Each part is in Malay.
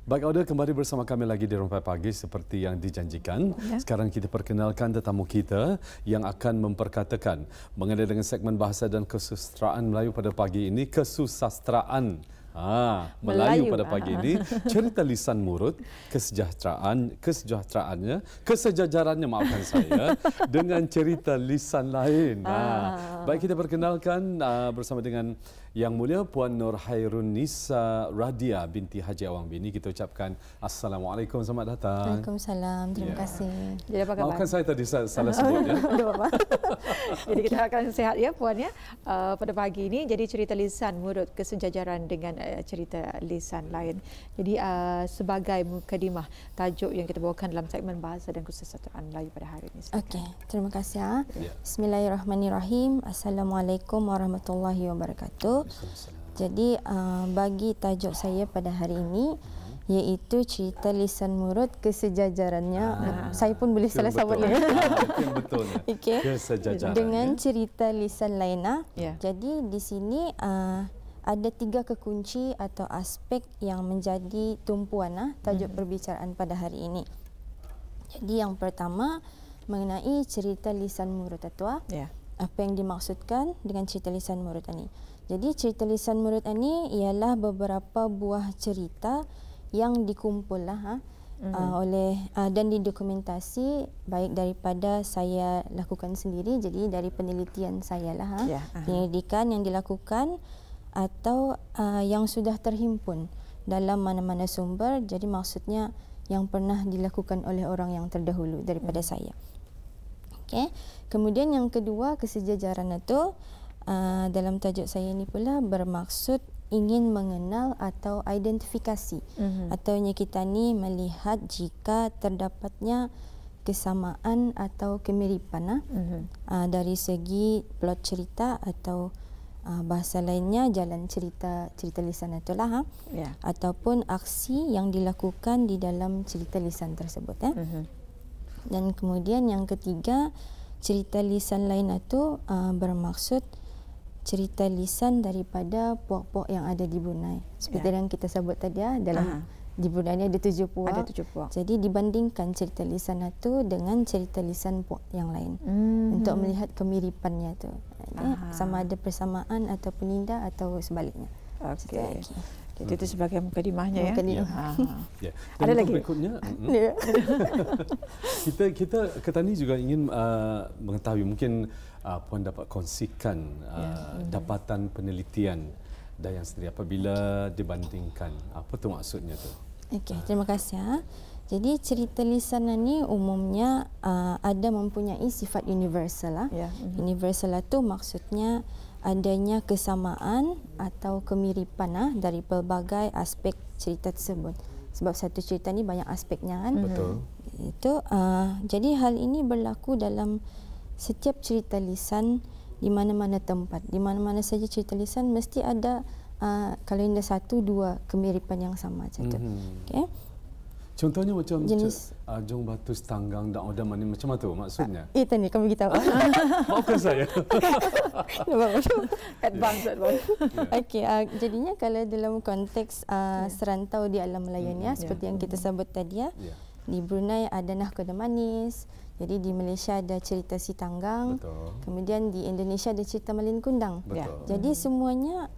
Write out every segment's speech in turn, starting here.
Baik, Auda, kembali bersama kami lagi di Rompai Pagi seperti yang dijanjikan. Ya. Sekarang kita perkenalkan tetamu kita yang akan memperkatakan mengenai dengan segmen bahasa dan kesusastraan Melayu pada pagi ini. Kesusastraan Melayu pada pagi ini, cerita lisan murut, kesejajarannya, maafkan saya, dengan cerita lisan lain. Baik, kita perkenalkan bersama dengan Yang Mulia Puan Nur Hairunisa Radia binti Haji Awang Bini. Kita ucapkan Assalamualaikum, selamat datang. Waalaikumsalam, terima kasih. Jadi apa kabar? Maafkan saya tadi salah sebut ya. Jadi kita akan sehat ya Puan ya pada pagi ini. Jadi cerita lisan murut, kesejajaran dengan cerita lisan lain. Jadi sebagai mukadimah tajuk yang kita bawakan dalam segmen bahasa dan kesusastraan Melayu pada hari ini. Okey, terima kasih. Bismillahirrahmanirrahim. Assalamualaikum warahmatullahi wabarakatuh. Jadi bagi tajuk saya pada hari ini iaitu cerita lisan murut, kesejajarannya. Saya pun boleh salah sebut ni. Betul. Okay. Kesejajaran. Dengan cerita lisan lain. Ya. Jadi di sini ada 3 kekunci atau aspek yang menjadi tumpuan tajuk perbicaraan pada hari ini. Jadi yang pertama mengenai cerita lisan murut itu. Ya. Apa yang dimaksudkan dengan cerita lisan murut ini? Jadi cerita lisan murut ini ialah beberapa buah cerita yang dikumpul oleh dan didokumentasi baik daripada saya lakukan sendiri, jadi dari penelitian saya penyelidikan yang dilakukan atau yang sudah terhimpun dalam mana-mana sumber. Jadi maksudnya yang pernah dilakukan oleh orang yang terdahulu daripada saya. Okay. Kemudian yang kedua, kesejajaran itu dalam tajuk saya ini pula bermaksud ingin mengenal atau identifikasi atau kita ni melihat jika terdapatnya kesamaan atau kemiripan dari segi plot cerita atau bahasa lainnya jalan cerita lisan itulah ataupun aksi yang dilakukan di dalam cerita lisan tersebut Dan kemudian yang ketiga, cerita lisan lain itu bermaksud cerita lisan daripada puak-puak yang ada di Brunei. Seperti yang kita sebut tadi dalam di Brunei ni ada 7 puak. Ada 7 puak. Jadi dibandingkan cerita lisan itu dengan cerita lisan puak yang lain untuk melihat kemiripannya tu. Sama ada persamaan atau penindah atau sebaliknya. Okey. Jadi itu sebagai mukadimahnya ya. Ya. Ada lagi berikutnya. kita ni juga ingin mengetahui, mungkin Puan dapat kongsikan dapatan penelitian Dayang sendiri apabila dibandingkan. Apa tu maksudnya tu? Okey, terima kasih. Jadi cerita lisan ni umumnya ada mempunyai sifat universal Universal itu maksudnya adanya kesamaan atau kemiripan dari pelbagai aspek cerita tersebut. Sebab satu cerita ni banyak aspeknya kan. Betul. Itu jadi hal ini berlaku dalam setiap cerita lisan di mana-mana tempat. Di mana-mana saja cerita lisan mesti ada kalau ada 1-2 kemiripan yang sama macam tu. Okey. Contohnya macam jenis Jong Batu Setanggang dan Odam ni macam tu maksudnya? Itu ni kami beritahu. Maafkan saya. Advance. Okey, jadinya kalau dalam konteks serantau di alam Melayu ni seperti yang kita sebut tadi di Brunei ada Nahkoda Manis. Jadi di Malaysia ada cerita Si Tanggang. Kemudian di Indonesia ada cerita Malin Kundang. Jadi semuanya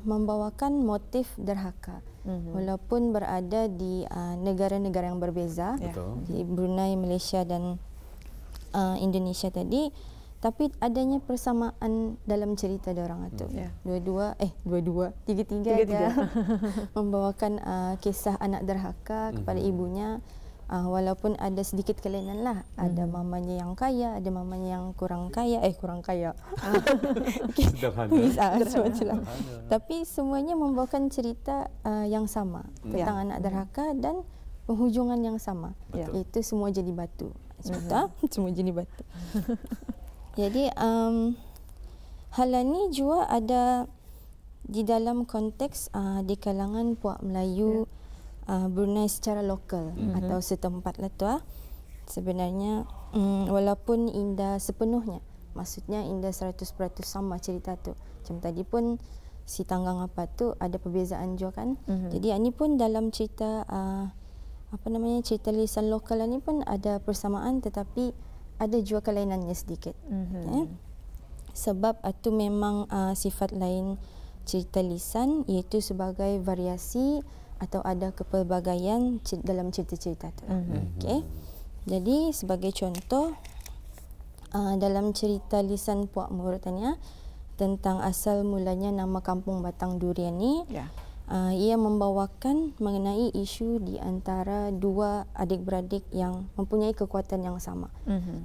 membawakan motif derhaka. Walaupun berada di negara-negara yang berbeza, di Brunei, Malaysia dan Indonesia tadi, tapi adanya persamaan dalam cerita diorang itu. Tiga-tiga membawakan kisah anak derhaka kepada ibunya. Walaupun ada sedikit kelainan lah, ada mamanya yang kaya, ada mamanya yang kurang kaya. Sederhana. Tapi semuanya membawakan cerita yang sama tentang anak derhaka dan penghujungan yang sama. Iaitu semua jadi batu. Semua jadi batu. Jadi hal ini juga ada di dalam konteks di kalangan puak Melayu Brunei secara lokal atau setempat lah tu. Sebenarnya walaupun indah sepenuhnya, maksudnya indah 100% sama cerita tu. Macam tadi pun si tanggang apa tu ada perbezaan juga kan. Jadi ini pun dalam cerita cerita lisan lokal ni pun ada persamaan tetapi ada juga kelainannya sedikit. Sebab itu memang sifat lain cerita lisan iaitu sebagai variasi atau ada kepelbagaian dalam cerita-cerita tu. Okey. Jadi sebagai contoh dalam cerita lisan Puak Murut ni tentang asal mulanya nama kampung Batang Durian ni, ia membawakan mengenai isu di antara dua adik-beradik yang mempunyai kekuatan yang sama.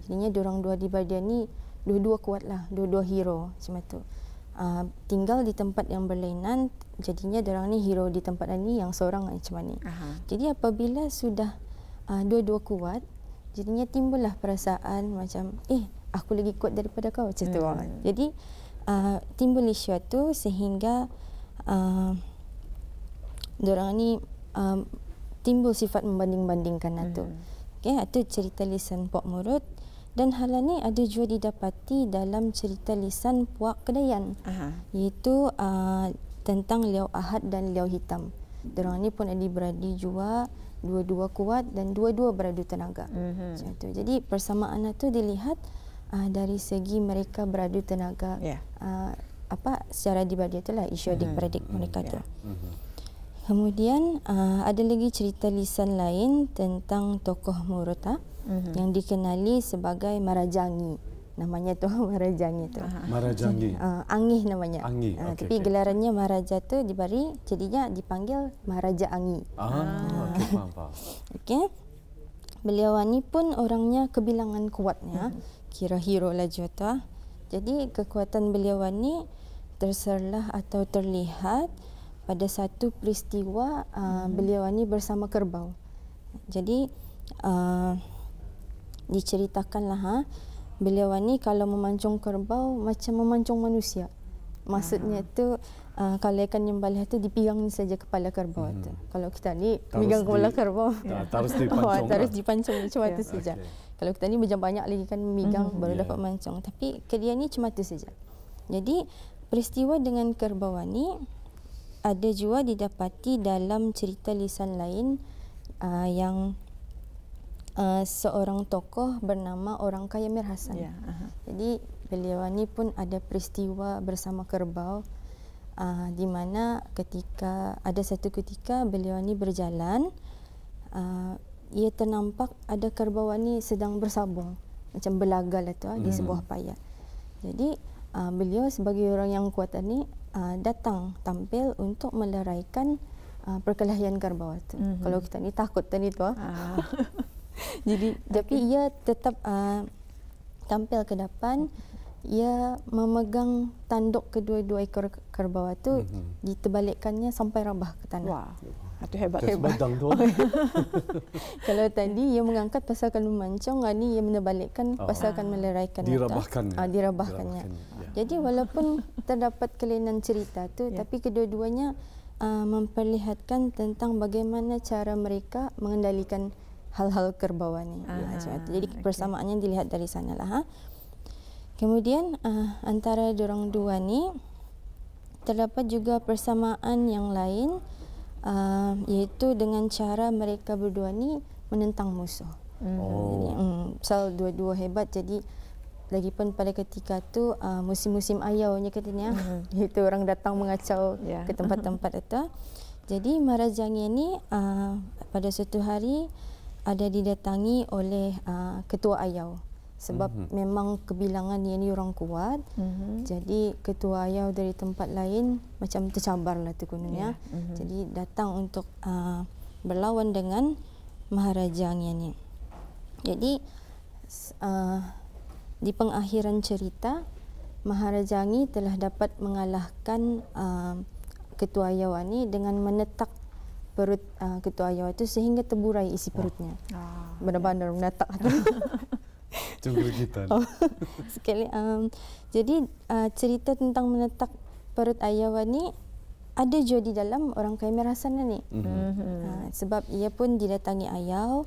Jadinya diorang dua adik-beradik ni dua-dua kuatlah, dua-dua hero macam tu. Tinggal di tempat yang berlainan, jadinya diorang ni hero di tempat ni yang seorang macam ni. Jadi apabila sudah dua-dua kuat, jadinya timbullah perasaan macam aku lagi kuat daripada kau macam tu. Jadi timbul isu tu sehingga diorang ni timbul sifat membanding-bandingkan itu. Okey, itu cerita lisan Puak Murut. Dan hal ini ada juga didapati dalam cerita lisan Puak Kedayan, iaitu tentang Liau Ahad dan Liau Hitam. Diorang ni pun adik-beradik juga, dua-dua kuat dan dua-dua beradu tenaga. Macam tu. Jadi persamaan itu dilihat dari segi mereka beradu tenaga. Secara adik-beradik itulah isu adik-beradik mereka tu. Kemudian ada lagi cerita lisan lain tentang tokoh Murut yang dikenali sebagai Marajangi. Namanya tu Marajangi tu. Marajangi. Angih namanya. Angih. Tapi gelarannya Maharaja tu diberi, jadinya dipanggil Maharaja Angih. Okey, faham. Okey. Beliau ni pun orangnya kebilangan kuatnya. Kira hero lah juga tu. Jadi kekuatan beliau ni terserlah atau terlihat pada satu peristiwa beliau ni bersama kerbau. Jadi diceritakanlah beliau ni kalau memancung kerbau macam memancung manusia. Maksudnya tu kalau ikan nyembelih tu dipegang saja kepala kerbau tu. Kalau kita ni pegang kepala kerbau harus dipancung. Harus dipancung cuma tu saja. Kalau kita ni banyak lagi kan memegang baru dapat mancung. Tapi ke dia ni cuma tu saja. Jadi peristiwa dengan kerbau ni ada juga didapati dalam cerita lisan lain yang seorang tokoh bernama Orang Kaya Mir Hasan. Jadi beliau ni pun ada peristiwa bersama kerbau di mana ada satu ketika beliau ni berjalan, ia ternampak ada kerbau ni sedang bersabung macam belaga lah tu di sebuah payat. Jadi beliau sebagai orang yang kuat ni datang tampil untuk meleraikan perkelahian kerbau itu. Kalau kita ni takut tadi tu. Jadi tapi ia tetap tampil ke depan. Ia memegang tanduk kedua-dua ekor kerbau itu, diterbalikkannya sampai rabah ke tanah. Wah, itu hebat. Tu. Kalau tadi ia mengangkat pasalkan memancung, ini ia menerbalikkan pasalkan meleraikan. Dirabahkannya. Jadi walaupun terdapat kelainan cerita tu, tapi kedua-duanya memperlihatkan tentang bagaimana cara mereka mengendalikan hal-hal kerbau ni. Jadi persamaannya dilihat dari sanalah. Kemudian antara diorang dua ni terdapat juga persamaan yang lain, iaitu dengan cara mereka berdua ni menentang musuh. Pasal dua-dua hebat, jadi lagipun pada ketika tu musim-musim ayaunya katanya, iaitu orang datang mengacau ke tempat-tempat itu. Jadi Marajangi ni pada suatu hari ada didatangi oleh ketua ayau. Sebab memang kebilangan dia ni orang kuat. Jadi ketua ayau dari tempat lain macam tercabar lah tu kononnya. Jadi datang untuk berlawan dengan Maharaja Angin ni. Jadi di pengakhiran cerita, Maharaja Angin telah dapat mengalahkan ketua ayau ni dengan menetak perut ketua ayau itu sehingga terburai isi perutnya. Benar-benar menetak. Cengkeritan. Sekali. Jadi cerita tentang menetak perut ayau ni ada juga di dalam Orang Kaya Mir Hasan ni. Sebab ia pun didatangi ayau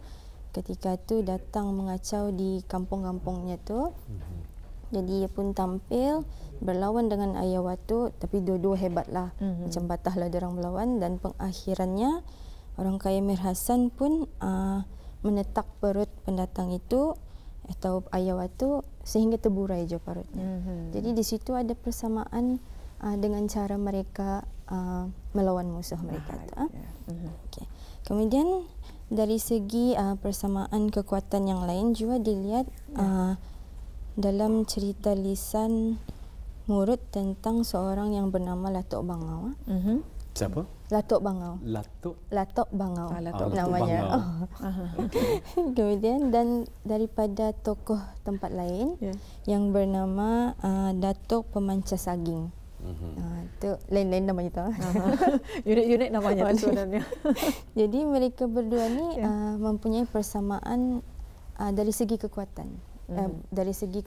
ketika tu datang mengacau di kampung-kampungnya tu. Jadi ia pun tampil berlawan dengan Ayah Watu, tapi dua-dua hebatlah. Macam batahlah diorang berlawan, dan pengakhirannya orang kaya Mir Hassan pun menetak perut pendatang itu atau Ayah Watu sehingga terburai je perutnya. Jadi di situ ada persamaan dengan cara mereka melawan musuh mereka. Okay. Kemudian dari segi persamaan kekuatan yang lain juga dilihat dalam cerita lisan Murut tentang seorang yang bernama Latok Bangau. Siapa? Latok Bangau. Latok Bangau namanya. Kemudian dan daripada tokoh tempat lain yang bernama Datuk Pemancar Saging. Itu lain-lain namanya tu. Unik-unik namanya tu sebenarnya. Jadi mereka berdua ni mempunyai persamaan dari segi kekuatan. Dari segi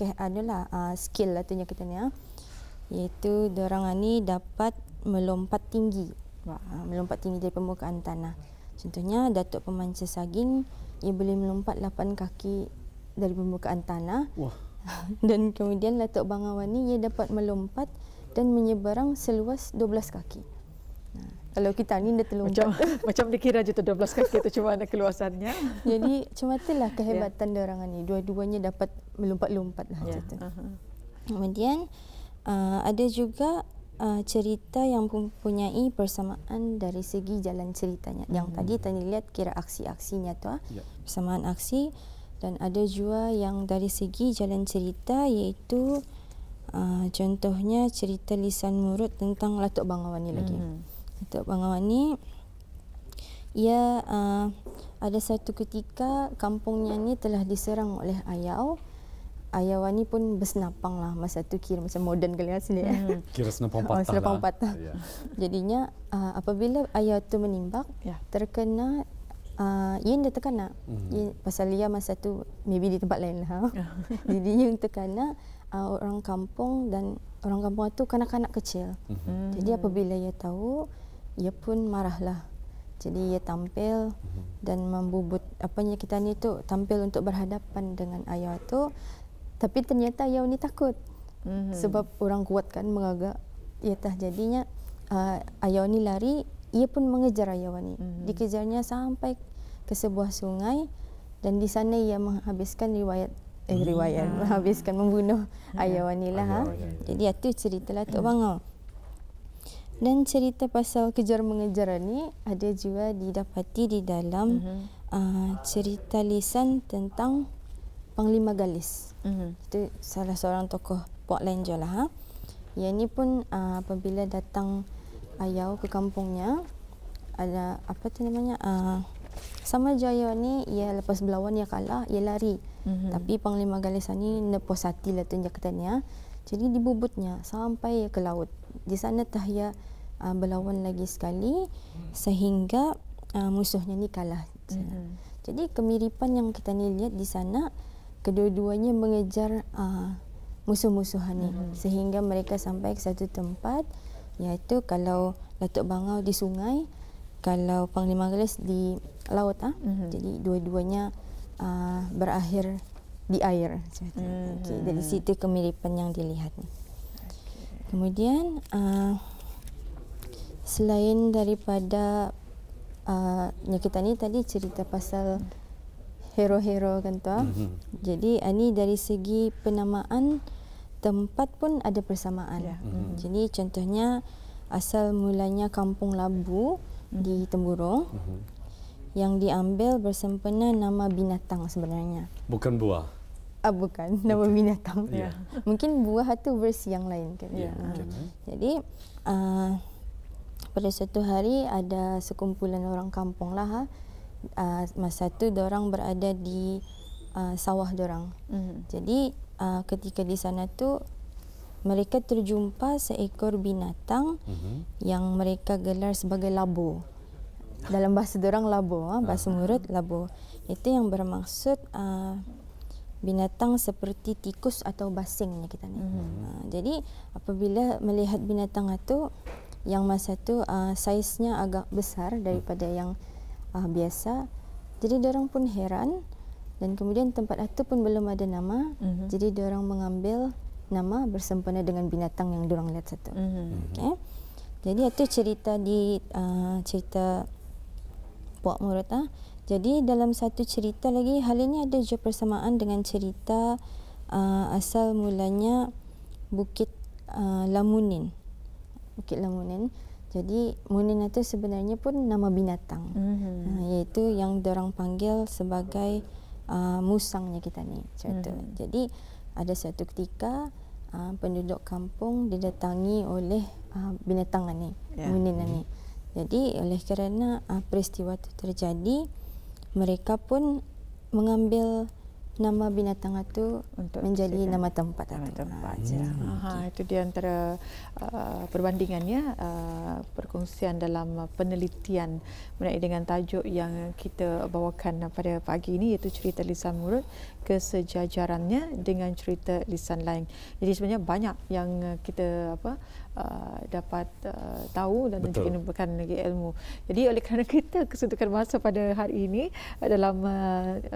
skill lah tu yang kita ni, iaitu diorang ni dapat melompat tinggi. Melompat tinggi dari permukaan tanah. Contohnya Datuk Pemancar Saging, ia boleh melompat 8 kaki dari permukaan tanah. Dan kemudian Latok Bangau ni ia dapat melompat dan menyeberang seluas 12 kaki. Kalau kita ni dah terlompat. Macam dikira je tu 12 kaki tu cuma ada keluasannya. Jadi macam itulah kehebatan diorang ni. Dua-duanya dapat melompat-lompat lah. Kemudian ada juga cerita yang mempunyai persamaan dari segi jalan ceritanya. Yang tadi lihat kira aksi-aksinya tu, persamaan aksi. Dan ada juga yang dari segi jalan cerita, iaitu contohnya cerita lisan Murut tentang Latok Bangau ni lagi. Latok Bangau ni ia ada satu ketika kampungnya ni telah diserang oleh Ayau. Ayau ni pun bersenapang lah masa tu, kira macam moden kali sini. Kira senapang patah. Senapang patah. Jadinya apabila Ayau tu menimbak, terkena Yin dia terkena. Pasal dia masa tu maybe di tempat lain lah. Jadi yang terkena orang kampung, dan orang kampung tu kanak-kanak kecil. Jadi apabila ia tahu, ia pun marahlah. Jadi ia tampil dan membubut apanya kita ni tu, tampil untuk berhadapan dengan Ayau tu. Tapi ternyata Ayau ni takut. Sebab orang kuat kan mengagak. Jadinya Ayau ni lari, ia pun mengejar Ayau ni. Dikejarnya sampai ke sebuah sungai, dan di sana ia menghabiskan membunuh Ayau ni lah. Jadi itu cerita Latok Bangau. Dan cerita pasal kejar-mengejar ni ada juga didapati di dalam cerita lisan tentang Panglima Galis. Itu salah seorang tokoh Puak lain je lah. Ia ni pun apabila datang Ayau ke kampungnya, ada apa tu namanya, sama je Ayau ni, ia lepas berlawan ia kalah, ia lari. Tapi Panglima Galis ni nepos hati lah tu katanya. Jadi dibubutnya sampai ia ke laut. Di sana ia berlawan lagi sekali sehingga musuhnya ni kalah. Jadi kemiripan yang kita ni lihat di sana, kedua-duanya mengejar musuh-musuhan ni sehingga mereka sampai ke satu tempat, iaitu kalau Latok Bangau di sungai, kalau Panglima Galis di laut. Jadi dua-duanya berakhir di air. Dari situ kemiripan yang dilihat. Kemudian selain daripada yang kita ni tadi cerita pasal hero-hero kan tu. Jadi ini dari segi penamaan tempat pun ada persamaan. Jadi contohnya asal mulanya Kampung Labu di Temburong yang diambil bersempena nama binatang sebenarnya. Bukan buah. Bukan, nama binatang. Mungkin buah itu versi yang lain kan. Jadi pada suatu hari ada sekumpulan orang kampung lah. Masa tu diorang berada di sawah diorang. Jadi ketika di sana tu mereka terjumpa seekor binatang yang mereka gelar sebagai labo. Dalam bahasa diorang labo, bahasa Murut labo. Itu yang bermaksud binatang seperti tikus atau basingnya kita ni. Jadi apabila melihat binatang itu yang masa tu saiznya agak besar daripada yang biasa, jadi diorang pun heran, dan kemudian tempat itu pun belum ada nama. Jadi diorang mengambil nama bersempena dengan binatang yang diorang lihat satu. Okay. Jadi itu cerita di cerita Puak Murut. Jadi dalam satu cerita lagi, hal ini ada juga persamaan dengan cerita asal mulanya Bukit Lamunin. Bukit Lamunin. Jadi Munin itu sebenarnya pun nama binatang, iaitu yang diorang panggil sebagai musangnya kita ni. Jadi ada satu ketika penduduk kampung didatangi oleh binatang ni, Munin ni. Jadi oleh kerana peristiwa itu terjadi, mereka pun mengambil nama binatang itu untuk menjadi nama tempat. Itu di antara perbandingannya, perkongsian dalam penelitian mengenai dengan tajuk yang kita bawakan pada pagi ini, iaitu cerita lisan Murut kesejajarannya dengan cerita lisan lain. Jadi sebenarnya banyak yang kita dapat tahu dan juga menemukan lagi ilmu. Jadi oleh kerana kita kesuntukan masa pada hari ini dalam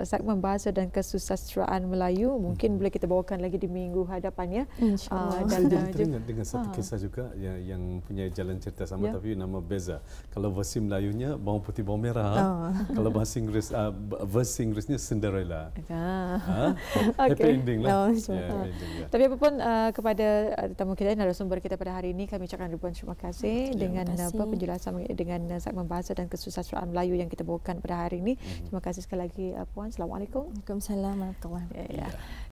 segmen bahasa dan kesusastraan Melayu, mungkin boleh kita bawakan lagi di minggu hadapan, ya. InsyaAllah. Dan teringat dengan satu kisah juga yang punya jalan cerita sama, tapi nama beza. Kalau versi Melayunya bawang putih bawang merah, kalau bahasa Inggeris versi Inggerisnya Cinderella. Happy ending lah. Tapi apapun, kepada tetamu kita, narasumber kita pada hari ini, kami ucapkan ribuan terima kasih dengan penjelasan dengan segmen bahasa dan kesusastraan Melayu yang kita bawakan pada hari ini. Terima kasih sekali lagi Puan. Assalamualaikum. Waalaikumsalam warahmatullahi wabarakatuh.